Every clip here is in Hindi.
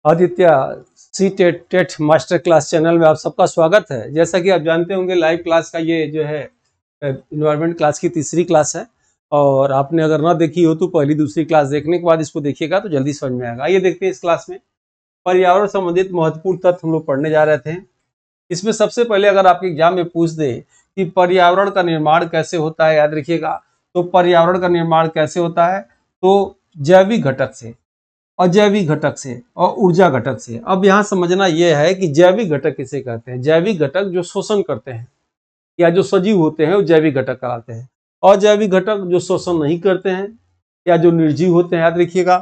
Aditya CTET master class channel में आप सबका स्वागत है। जैसा कि आप जानते होंगे लाइव क्लास का ये जो है इन्वायरमेंट क्लास की तीसरी क्लास है और आपने अगर ना देखी हो तो पहली दूसरी क्लास देखने के बाद इसको देखिएगा तो जल्दी समझ में आएगा। आइए देखते हैं इस क्लास में पर्यावरण संबंधित महत्वपूर्ण तथ्य हम लोग पढ़ने जा रहे थे। इसमें सबसे पहले अगर आपके एग्जाम में पूछ दे कि पर्यावरण का निर्माण कैसे होता है, याद रखिएगा। तो पर्यावरण का निर्माण कैसे होता है तो जैविक घटक से, अजैविक घटक से और ऊर्जा घटक से। अब यहाँ समझना यह है कि जैविक घटक किसे कहते हैं। जैविक घटक जो शोषण करते हैं या जो सजीव होते हैं वो जैविक घटक कहलाते हैं। अजैविक घटक जो शोषण नहीं करते हैं या जो निर्जीव होते हैं, याद रखिएगा,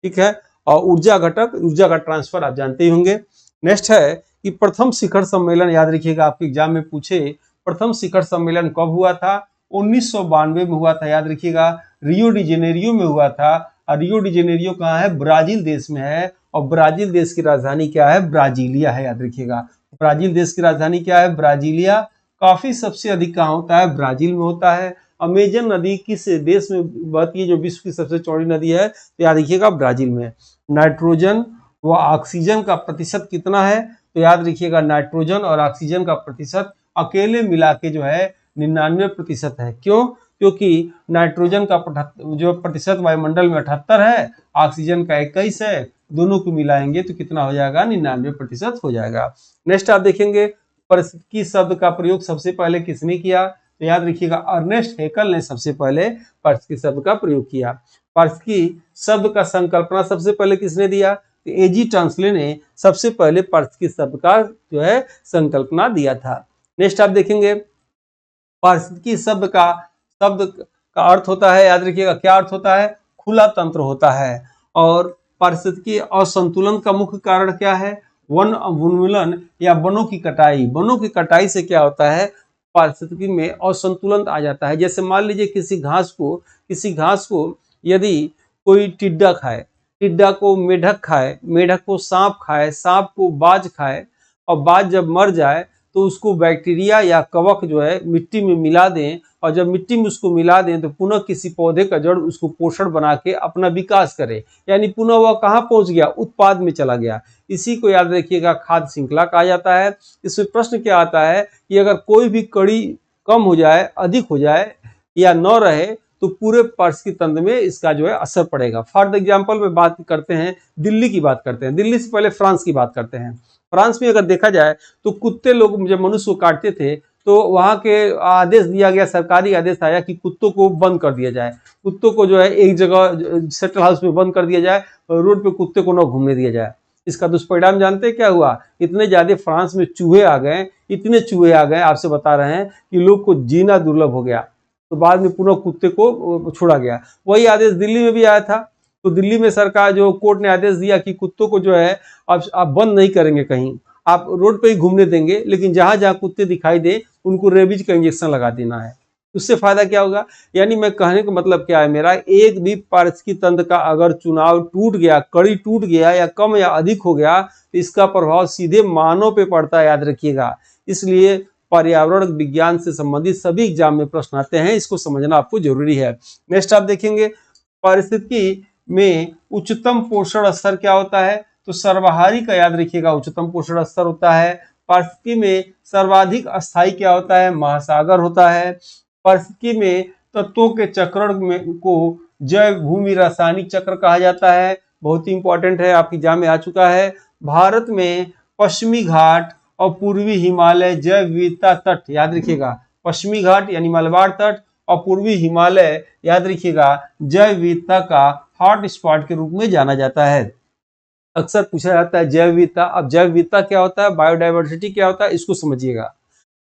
ठीक है। और ऊर्जा घटक, ऊर्जा का ट्रांसफर आप जानते ही होंगे। नेक्स्ट है कि प्रथम शिखर सम्मेलन, याद रखिएगा आपके एग्जाम में पूछे प्रथम शिखर सम्मेलन कब हुआ था। 1992 में हुआ था, याद रखिएगा। रियो डी जेनेरियो में हुआ था। और रियो डी जेनेरियो कहाँ है? ब्राजील देश में है। और ब्राजील देश की राजधानी क्या है? ब्राजीलिया है, याद रखिएगा। ब्राजील देश की राजधानी क्या है? ब्राजीलिया। कॉफी सबसे अधिक कहाँ होता है? ब्राजील में होता है। अमेजन नदी किस देश में बहती है, जो विश्व की सबसे चौड़ी नदी है? तो याद रखिएगा ब्राजील में। नाइट्रोजन व ऑक्सीजन का प्रतिशत कितना है? तो याद रखिएगा नाइट्रोजन और ऑक्सीजन का प्रतिशत अकेले मिला के जो है 99% है। क्यों? क्योंकि नाइट्रोजन का जो प्रतिशत वायुमंडल में 78 है, ऑक्सीजन का 21 है। दोनों को मिलाएंगे तो कितना हो जाएगा? 99% हो जाएगा। नेक्स्ट आप देखेंगे पारिस्थितिकी शब्द का प्रयोग सबसे पहले किसने किया? तो याद रखिएगा अर्नेस्ट हैकल ने सबसे पहले पारिस्थितिकी शब्द का प्रयोग किया। पारिस्थितिकी शब्द का संकल्पना सबसे पहले किसने दिया? तो एजी टॉन्सले ने सबसे पहले पारिस्थितिकी शब्द का जो है संकल्पना दिया था। नेक्स्ट आप देखेंगे पारिस्थितिकी शब्द का अर्थ होता है, याद रखिएगा क्या अर्थ होता है? खुला तंत्र होता है। और पारिस्थितिकी असंतुलन का मुख्य कारण क्या है? वन उन्मूलन या वनों की कटाई। वनों की कटाई से क्या होता है? पारिस्थितिकी में असंतुलन आ जाता है। जैसे मान लीजिए किसी घास को यदि कोई टिड्डा खाए, टिड्डा को मेढक खाए, मेढक को सांप खाए, सांप को बाज खाए, और बाज जब मर जाए तो उसको बैक्टीरिया या कवक जो है मिट्टी में मिला दें, और जब मिट्टी में उसको मिला दें तो पुनः किसी पौधे का जड़ उसको पोषण बना के अपना विकास करे, यानी पुनः वह कहाँ पहुंच गया? उत्पाद में चला गया। इसी को याद रखिएगा खाद्य श्रृंखला कहा जाता है। इसमें प्रश्न क्या आता है कि अगर कोई भी कड़ी कम हो जाए, अधिक हो जाए या न रहे तो पूरे पारिस्थितिकी तंत्र में इसका जो है असर पड़ेगा। फॉर एग्जाम्पल में बात करते हैं, दिल्ली की बात करते हैं। दिल्ली से पहले फ्रांस की बात करते हैं। फ्रांस में अगर देखा जाए तो कुत्ते लोग जब मनुष्य को काटते थे तो वहां के आदेश दिया गया, सरकारी आदेश आया कि कुत्तों को बंद कर दिया जाए। कुत्तों को जो है एक जगह सेंट्रल हाउस में बंद कर दिया जाए, रोड पे कुत्ते को न घूमने दिया जाए। इसका दुष्परिणाम जानते हैं क्या हुआ? इतने ज्यादा फ्रांस में चूहे आ गए, इतने चूहे आ गए, आपसे बता रहे हैं कि लोग को जीना दुर्लभ हो गया। तो बाद में पुनः कुत्ते को छोड़ा गया। वही आदेश दिल्ली में भी आया था। तो दिल्ली में सरकार जो कोर्ट ने आदेश दिया कि कुत्तों को जो है अब आप बंद नहीं करेंगे, कहीं आप रोड पे ही घूमने देंगे, लेकिन जहां जहां कुत्ते दिखाई दे उनको रेबीज का इंजेक्शन लगा देना है। उससे फायदा क्या होगा? यानी मैं कहने का मतलब क्या है मेरा, एक भी पारिस्थितिकी तंत्र का अगर चुनाव टूट गया, कड़ी टूट गया या कम या अधिक हो गया तो इसका प्रभाव सीधे मानव पे पड़ता है, याद रखिएगा। इसलिए पर्यावरण विज्ञान से संबंधित सभी एग्जाम में प्रश्न आते हैं, इसको समझना आपको जरूरी है। नेक्स्ट आप देखेंगे पारिस्थितिकी में उच्चतम पोषण स्तर क्या होता है? तो सर्वाहारी का याद रखिएगा उच्चतम पोषण स्तर होता है। पारिस्थितिकी में सर्वाधिक अस्थायी क्या होता है? महासागर होता है। पारिस्थितिकी में तत्वों के चक्रण में को जैव भूमि रासायनिक चक्र कहा जाता है। बहुत ही इंपॉर्टेंट है, आपकी एग्जाम में आ चुका है। भारत में पश्चिमी घाट और पूर्वी हिमालय जैव विविधता तट, याद रखिएगा पश्चिमी घाट यानी मलबार तट और पूर्वी हिमालय याद रखिएगा जैव विविधता का हॉट स्पॉट के रूप में जाना जाता है। अक्सर पूछा जाता है जैव विविधता। अब जैव विविधता क्या होता है, बायोडाइवर्सिटी क्या होता है, इसको समझिएगा।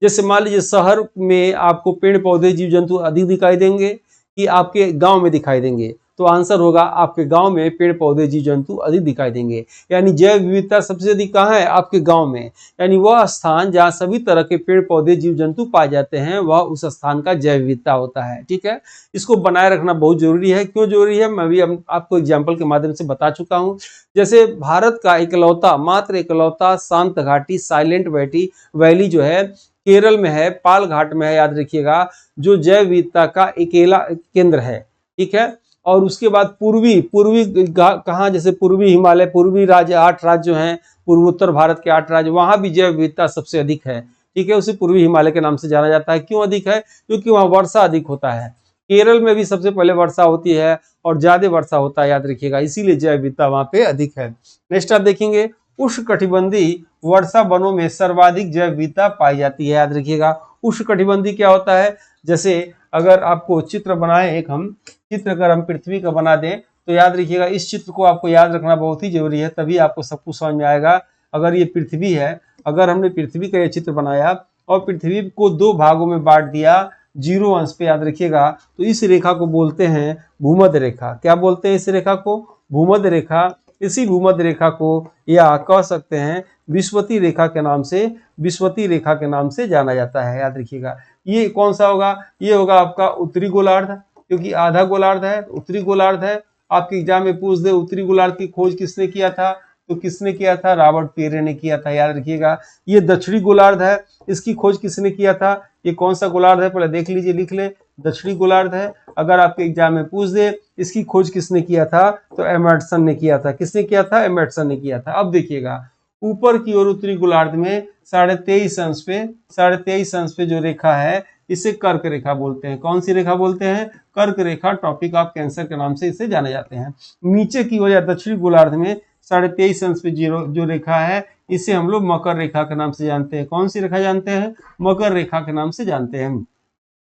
जैसे मान लीजिए शहर में आपको पेड़ पौधे जीव जंतु अधिक दिखाई देंगे कि आपके गांव में दिखाई देंगे, तो आंसर होगा आपके गांव में पेड़ पौधे जीव जंतु अधिक दिखाई देंगे। यानी जैव विविधता सबसे अधिक कहाँ है? आपके गांव में। यानी वह स्थान जहाँ सभी तरह के पेड़ पौधे जीव जंतु पाए जाते हैं वह उस स्थान का जैव विविधता होता है, ठीक है। इसको बनाए रखना बहुत जरूरी है। क्यों जरूरी है मैं भी आपको एग्जाम्पल के माध्यम से बता चुका हूँ। जैसे भारत का इकलौता, मात्र इकलौता शांत घाटी साइलेंट वैली जो है केरल में है, पाल घाट में है, याद रखिएगा, जो जैव विविधता का अकेला केंद्र है, ठीक है। और उसके बाद पूर्वी पूर्वी कहाँ, जैसे पूर्वी हिमालय, पूर्वी राज्य 8 राज्य जो हैं, पूर्वोत्तर भारत के 8 राज्य, वहां भी जैव विविधता सबसे अधिक है। ठीक है, उसे पूर्वी हिमालय के नाम से जाना जाता है। क्यों अधिक है? क्योंकि वहाँ वर्षा अधिक होता है। केरल में भी सबसे पहले वर्षा होती है और ज्यादा वर्षा होता है, याद रखिएगा, इसीलिए जैव विविधता वहां पे अधिक है। नेक्स्ट आप देखेंगे, उष्णकटिबंधीय वर्षा वनों में सर्वाधिक जैव विविधता पाई जाती है, याद रखिएगा। उष्णकटिबंधीय क्या होता है? जैसे अगर आपको चित्र बनाए, एक हम चित्र अगर हम पृथ्वी का बना दें तो याद रखिएगा, इस चित्र को आपको याद रखना बहुत ही जरूरी है, तभी आपको सब कुछ समझ में आएगा। अगर ये पृथ्वी है, अगर हमने पृथ्वी का ये चित्र बनाया और पृथ्वी को 2 भागों में बांट दिया 0 अंश पे, याद रखिएगा, तो इस रेखा को बोलते हैं भूमध्य रेखा। क्या बोलते हैं इस रेखा को? भूमध्य रेखा। इसी भूमध्य रेखा को या कह सकते हैं विषुवतीय रेखा के नाम से, विषुवतीय रेखा के नाम से जाना जाता है, याद रखिएगा। ये कौन सा होगा? ये होगा आपका उत्तरी गोलार्ध, क्योंकि आधा गोलार्ध है, उत्तरी गोलार्ध है। आपके एग्जाम में पूछ दे उत्तरी गोलार्ध की खोज किसने किया था, तो किसने किया था? रॉबर्ट पेरे ने किया था, याद रखिएगा। ये दक्षिणी गोलार्ध है, इसकी खोज किसने किया था? ये कौन सा गोलार्ध है? पहले देख लीजिए, लिख ले, दक्षिणी गोलार्ध है। अगर आपके एग्जाम में पूछ दे इसकी खोज किसने किया था, तो एमर्सन ने किया था। किसने किया था? एमर्सन ने किया था। अब देखिएगा, ऊपर की ओर उत्तरी गोलार्ध में 23.5 अंश पे, 23.5 अंश पे जो रेखा है, इसे कर्क रेखा बोलते हैं। कौन सी रेखा बोलते हैं? कर्क रेखा, ट्रॉपिक ऑफ कैंसर के नाम से इसे जाने जाते हैं। नीचे की ओर या दक्षिणी गोलार्ध में 23.5 अंश पे जो रेखा है, इसे हम लोग मकर रेखा के नाम से जानते हैं। कौन सी रेखा जानते हैं? मकर रेखा के नाम से जानते हैं।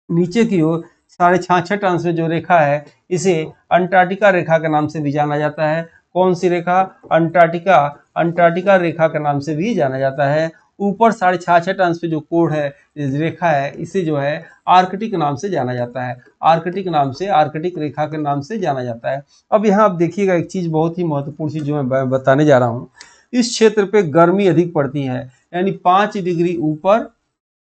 नीचे की ओर 66.5 अंश में जो रेखा है, इसे अंटार्कटिका रेखा के नाम से भी जाना जाता है। कौन सी रेखा? अंटार्कटिका, अंटार्कटिका रेखा के नाम से भी जाना जाता है। ऊपर 66.5 अंश पे जो कोण है, रेखा है, इसे जो है आर्कटिक नाम से जाना जाता है। आर्कटिक नाम से, आर्कटिक रेखा के नाम से जाना जाता है। अब यहाँ आप देखिएगा, एक चीज बहुत ही महत्वपूर्ण चीज जो मैं बताने जा रहा हूँ। इस क्षेत्र पे गर्मी अधिक पड़ती है, यानी 5 डिग्री ऊपर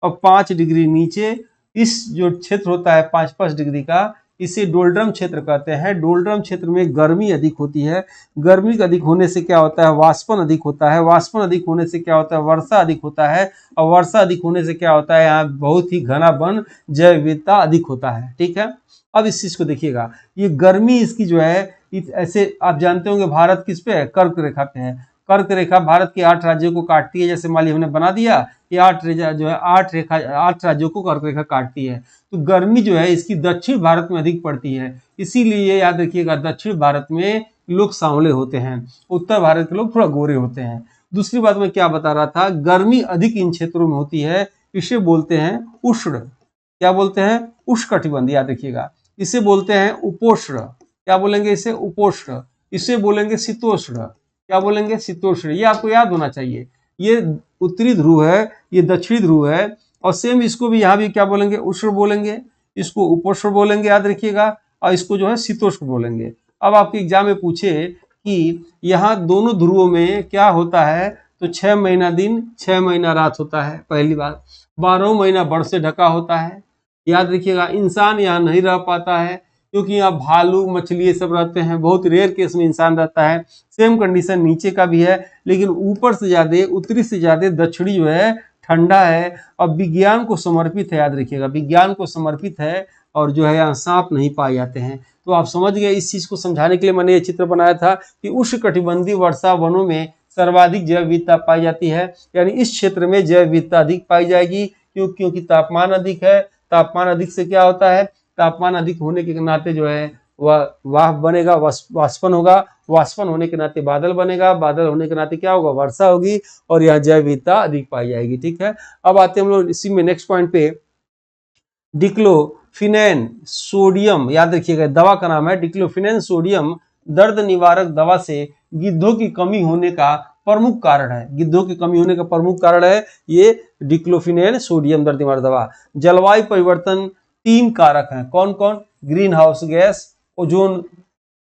और 5 डिग्री नीचे। इस जो क्षेत्र होता है 5-5 डिग्री का, इसे डोल्ड्रम क्षेत्र कहते हैं। डोल्ड्रम क्षेत्र में गर्मी अधिक होती है। गर्मी अधिक होने से क्या होता है? वाष्पन अधिक होता है। वाष्पन अधिक होने से क्या होता है? वर्षा अधिक होता है। और वर्षा अधिक होने से क्या होता है? यहाँ बहुत ही घना वन, जैव विविधता अधिक होता है। ठीक है, अब इस चीज को देखिएगा, ये गर्मी इसकी जो है, ऐसे आप जानते होंगे भारत किस पे है? कर्क रेखा पे है। कर्क रेखा भारत के 8 राज्यों को काटती है। जैसे मान ली हमने बना दिया कि 8 रेखा जो है, 8 राज्यों को कर्क रेखा काटती है। तो गर्मी जो है इसकी दक्षिण भारत में अधिक पड़ती है, इसीलिए याद रखिएगा, दक्षिण भारत में लोग सांवले होते हैं, उत्तर भारत के लोग थोड़ा गोरे होते हैं। दूसरी बात मैं क्या बता रहा था, गर्मी अधिक इन क्षेत्रों में होती है, इसे बोलते हैं उष्ण। क्या बोलते हैं? उष्णकटिबंधीय, याद रखिएगा। इसे बोलते हैं उपोष्ण। क्या बोलेंगे इसे? उपोष्ण। इसे बोलेंगे शीतोष्ण। क्या बोलेंगे? शीतोष्ण। ये आपको याद होना चाहिए। ये उत्तरी ध्रुव है, ये दक्षिणी ध्रुव है, और सेम इसको भी यहाँ भी क्या बोलेंगे? उष्ण बोलेंगे, इसको उपोष्ण बोलेंगे, याद रखिएगा, और इसको जो है शीतोष्ण बोलेंगे। अब आपके एग्जाम में पूछे कि यहाँ दोनों ध्रुवों में क्या होता है, तो 6 महीना दिन 6 महीना रात होता है। पहली बात, 12 महीना बर्फ से ढका होता है। याद रखिएगा, इंसान यहाँ नहीं रह पाता है, क्योंकि यहाँ भालू, मछली ये सब रहते हैं। बहुत रेयर केस में इंसान रहता है। सेम कंडीशन नीचे का भी है, लेकिन ऊपर से ज्यादा, उत्तरी से ज्यादा दक्षिणी जो है ठंडा है और विज्ञान को समर्पित है। याद रखिएगा, विज्ञान को समर्पित है, और जो है यहाँ सांप नहीं पाए जाते हैं। तो आप समझ गए, इस चीज को समझाने के लिए मैंने ये चित्र बनाया था कि उष्णकटिबंधीय वर्षा वनों में सर्वाधिक जैव विविधता पाई जाती है, यानी इस क्षेत्र में जैव विविधता अधिक पाई जाएगी। क्योंकि तापमान अधिक है। तापमान अधिक से क्या होता है? तापमान अधिक होने के नाते जो है वह वाष्प बनेगा, वाष्पन होगा, वाष्पन होने के नाते बादल बनेगा, बादल होने के नाते क्या होगा? वर्षा होगी, और यह जैव विविधता अधिक पाई जाएगी। ठीक है, अब आते हैं हम लोग इसी में नेक्स्ट पॉइंट पे, डिक्लोफिनेन सोडियम। याद रखिएगा, दवा का नाम है डिक्लोफिनेन सोडियम, दर्द निवारक दवा से गिद्धों की कमी होने का प्रमुख कारण है। गिद्धों की कमी होने का प्रमुख कारण है ये डिक्लोफिनेन सोडियम, दर्द निवारक दवा। जलवायु परिवर्तन 3 कारक हैं। कौन कौन? ग्रीन हाउस गैस, ओजोन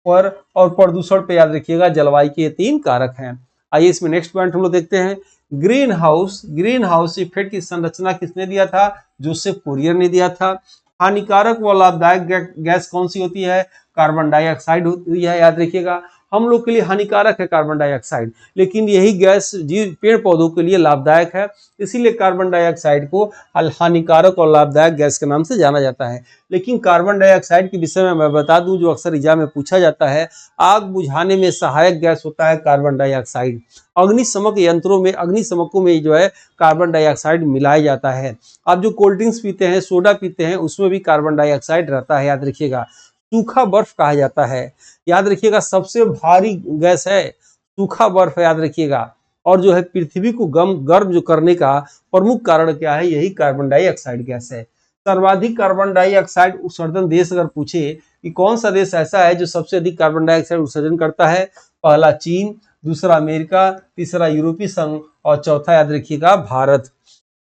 पर और प्रदूषण पे, याद रखिएगा, जलवायु के 3 कारक हैं। आइए इसमें नेक्स्ट पॉइंट हम लोग देखते हैं। ग्रीन हाउस इफेक्ट की संरचना किसने दिया था? जोसेफ फूरियर ने दिया था। हानिकारक व लाभदायक गैस कौन सी होती है? कार्बन डाइऑक्साइड होती है, याद रखिएगा। हम लोग के लिए हानिकारक है कार्बन डाइऑक्साइड, लेकिन यही गैस जीव पेड़ पौधों के लिए लाभदायक है। इसीलिए कार्बन डाइऑक्साइड को हानिकारक और लाभदायक गैस के नाम से जाना जाता है। लेकिन कार्बन डाइऑक्साइड के विषय में मैं बता दूं, जो अक्सर एग्जाम में पूछा जाता है, आग बुझाने में सहायक गैस होता है कार्बन डाइऑक्साइड। अग्निशमक यंत्रों में, अग्निशमकों में जो है कार्बन डाइऑक्साइड मिलाया जाता है। आप जो कोल्ड ड्रिंक्स पीते हैं, सोडा पीते हैं, उसमें भी कार्बन डाइऑक्साइड रहता है, याद रखिएगा। सूखा बर्फ कहा जाता है, याद रखिएगा, सबसे भारी गैस है सूखा बर्फ, याद रखिएगा। और जो है पृथ्वी को गर्म जो करने का प्रमुख कारण क्या है, यही कार्बन डाइऑक्साइड गैस है। सर्वाधिक कार्बन डाइऑक्साइड उत्सर्जन देश अगर पूछे कि कौन सा देश ऐसा है जो सबसे अधिक कार्बन डाइऑक्साइड उत्सर्जन करता है, पहला चीन, दूसरा अमेरिका, तीसरा यूरोपीय संघ और चौथा याद रखिएगा भारत।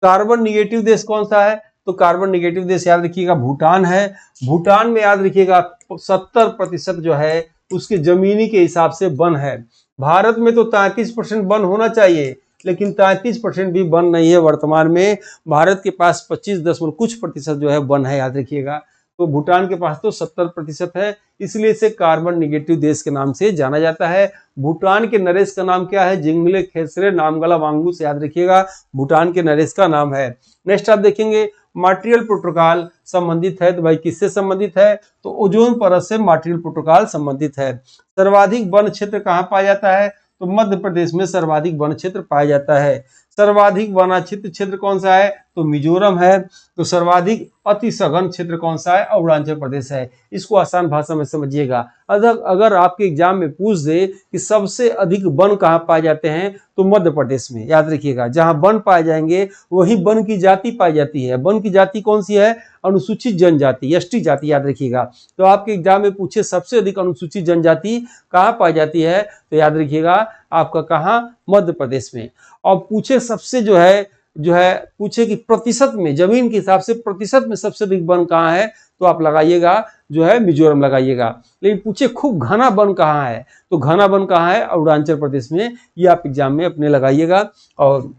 कार्बन निगेटिव देश कौन सा है, तो कार्बन निगेटिव देश याद रखिएगा भूटान है। भूटान में याद रखिएगा 70% जो है उसके जमीनी के हिसाब से वन है। भारत में तो 33% वन होना चाहिए, लेकिन 33% भी वन नहीं है वर्तमान में। भारत के पास 25% जो है वन है, याद रखिएगा। तो भूटान के पास तो 70% है, इसलिए इसे कार्बन निगेटिव देश के नाम से जाना जाता है। भूटान के नरेश का नाम क्या है, जिंगले खेसरे नामगला वांगू से, याद रखिएगा, भूटान के नरेश का नाम है। नेक्स्ट आप देखेंगे मॉन्ट्रियल प्रोटोकॉल संबंधित है, तो भाई किससे संबंधित है, तो ओजोन परत से मॉन्ट्रियल प्रोटोकॉल संबंधित है। सर्वाधिक वन क्षेत्र कहाँ पाया जाता है, तो मध्य प्रदेश में सर्वाधिक वन क्षेत्र पाया जाता है। सर्वाधिक वनाच्छित क्षेत्र कौन सा है, तो मिजोरम है। तो सर्वाधिक अति सघन क्षेत्र कौन सा है, अरुणाचल प्रदेश है। इसको आसान भाषा में समझिएगा। अगर आपके एग्जाम में पूछ दे कि सबसे अधिक वन कहाँ पाए जाते हैं, तो मध्य प्रदेश में, याद रखिएगा। जहां वन पाए जाएंगे वही वन की जाति पाई जाती है। वन की जाति कौन सी है, अनुसूचित जनजाति, एसटी जाति, याद रखिएगा। तो आपके एग्जाम में पूछे सबसे अधिक अनुसूचित जनजाति कहाँ पाई जाती है, तो याद रखिएगा आपका कहाँ, मध्य प्रदेश में। और पूछे सबसे जो है पूछे कि प्रतिशत में, जमीन के हिसाब से प्रतिशत में सबसे अधिक वन कहाँ है, तो आप लगाइएगा जो है मिजोरम लगाइएगा। लेकिन पूछे खूब घना वन कहाँ है, तो घना वन कहाँ है, अरुणाचल प्रदेश में। ये आप एग्जाम में अपने लगाइएगा। और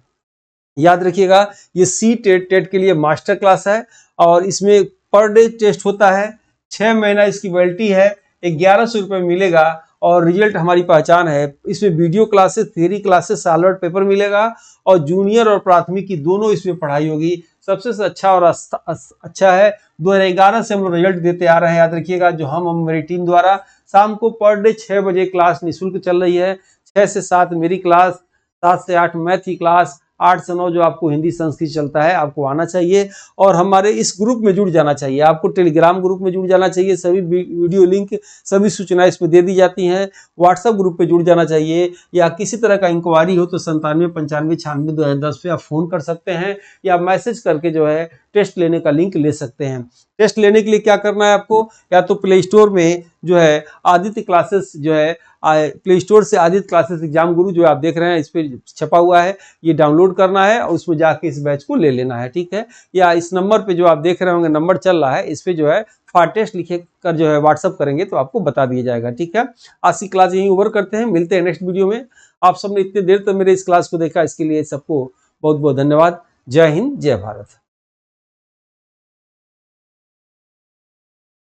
याद रखिएगा ये सी टेट के लिए मास्टर क्लास है, और इसमें पर डे टेस्ट होता है, 6 महीना इसकी वैलिडिटी है, 1100 रुपये मिलेगा। और रिजल्ट हमारी पहचान है। इसमें वीडियो क्लासेस, थ्योरी क्लासेस, साल पेपर मिलेगा, और जूनियर और प्राथमिक की दोनों इसमें पढ़ाई होगी। सबसे अच्छा और अच्छा है 2011 से हम लोग रिजल्ट देते आ रहे हैं, याद रखिएगा। जो हम मेरी टीम द्वारा शाम को पर डे 6 बजे क्लास निःशुल्क चल रही है। 6 से 7 मेरी क्लास, 7 से 8 मैथ की क्लास, 8 से 9 जो आपको हिंदी संस्कृत चलता है, आपको आना चाहिए। और हमारे इस ग्रुप में जुड़ जाना चाहिए, आपको टेलीग्राम ग्रुप में जुड़ जाना चाहिए। सभी वीडियो लिंक, सभी सूचनाएं इसमें दे दी जाती हैं। व्हाट्सएप ग्रुप पे जुड़ जाना चाहिए। या किसी तरह का इंक्वायरी हो तो 979596 पे आप फोन कर सकते हैं, या मैसेज करके जो है टेस्ट लेने का लिंक ले सकते हैं। टेस्ट लेने के लिए क्या करना है आपको, या तो प्ले स्टोर में जो है आदित्य क्लासेस जो है, प्ले स्टोर से आदित्य क्लासेस एग्जाम गुरु जो आप देख रहे हैं इस पे छपा हुआ है, ये डाउनलोड करना है और उसमें जाके इस बैच को ले लेना है, ठीक है। या इस नंबर पे जो आप देख रहे होंगे, नंबर चल रहा है, इस पे जो है फाटेस्ट लिखे कर जो है व्हाट्सअप करेंगे तो आपको बता दिया जाएगा, ठीक है। आज की क्लास यहीं ओवर करते हैं, मिलते हैं नेक्स्ट वीडियो में। आप सबने इतनी देर तक मेरे इस क्लास को देखा, इसके लिए सबको बहुत बहुत धन्यवाद। जय हिंद, जय भारत।